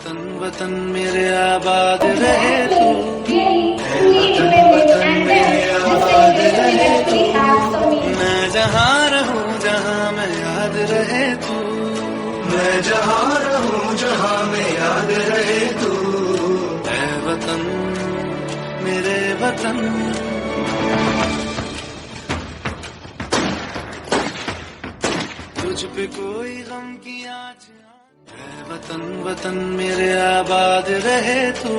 वतन वतन मेरे आबाद रहे तू, Within and आबाद the रहे तू, we have some मैं जहाँ रहूँ जहाँ मैं याद रहे तू, मैं जहाँ रहूँ जहाँ मैं याद रहे तू, ऐ वतन मेरे वतन। तुझ पे कोई गम की आँच, ऐ वतन वतन मेरे आबाद रहे तू,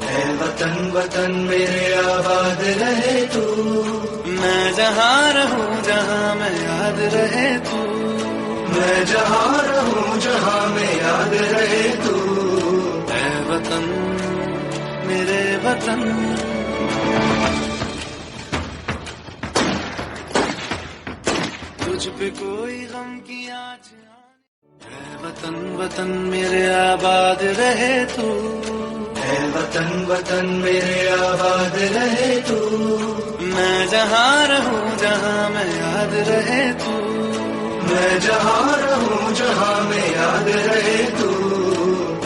ऐ वतन वतन मेरे आबाद रहे तू, मैं जहाँ रहूँ जहाँ मैं याद रहे तू, मैं जहाँ रहूँ जहाँ मैं याद रहे तू, ऐ वतन मेरे वतन। तुझ पे कोई गम की आँच, ऐ वतन वतन मेरे आबाद रहे तू, ऐ वतन वतन मेरे आबाद रहे तू, मैं जहाँ रहूँ जहाँ मैं याद रहे तू, मैं जहाँ रहूँ जहाँ मैं याद रहे तू,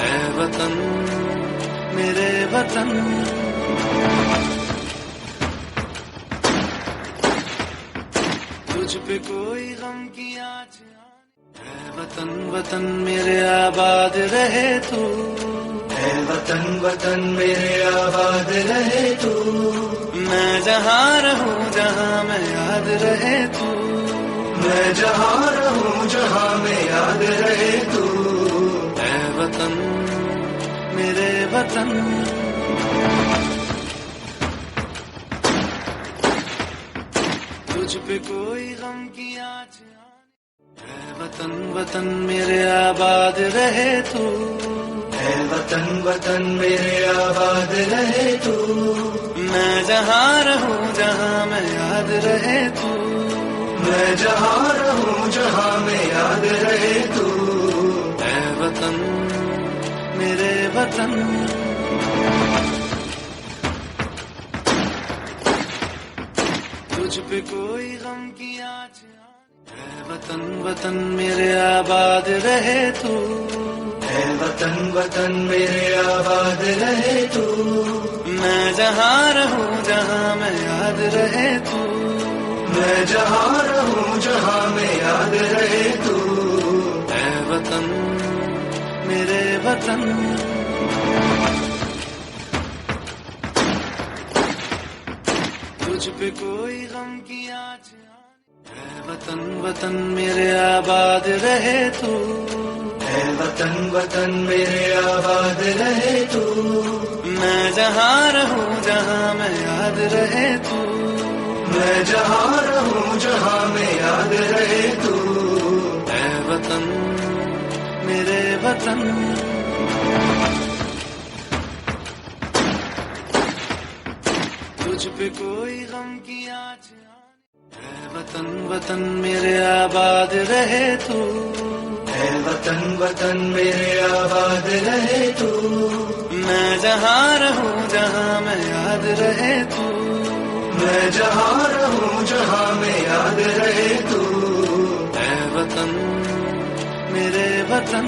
ऐ वतन मेरे वतन। तुझ पे कोई गम की आँच, ऐ वतन वतन मेरे आबाद रहे तू, ऐ वतन वतन मेरे आबाद रहे तू, मैं जहाँ रहूँ जहाँ मैं याद रहे तू, मैं जहाँ रहूँ जहाँ मैं याद रहे तू, ऐ वतन मेरे वतन। तुझ पे कोई गम की आँच, ऐ वतन वतन मेरे आबाद रहे तू, ऐ वतन वतन मेरे आबाद रहे तू, मैं जहाँ रहूँ जहाँ मैं याद रहे तू, मैं जहाँ रहूँ जहाँ मैं याद रहे तू, ऐ वतन मेरे वतन। तुझ पे कोई गम की आँच, ऐ वतन वतन मेरे आबाद रहे तू, ऐ वतन वतन मेरे आबाद रहे तू, मैं जहाँ रहूँ जहाँ मैं याद रहे तू, मैं जहाँ रहूँ जहाँ मैं याद रहे तू, ऐ वतन मेरे वतन। तुझ पे कोई गम की आँच, ऐ वतन वतन मेरे आबाद रहे तू, ऐ वतन वतन मेरे आबाद रहे तू, मैं जहाँ रहूँ जहाँ मैं याद रहे तू, मैं जहाँ रहूँ जहाँ मैं याद रहे तू, ऐ वतन मेरे वतन। तुझ पे कोई गम की आँच, ऐ वतन वतन मेरे आबाद रहे तू, ऐ वतन वतन मेरे आबाद रहे तू, मैं जहाँ रहूँ जहाँ मैं याद रहे तू, मैं जहाँ रहूँ जहाँ मैं याद रहे तू, ऐ वतन मेरे वतन।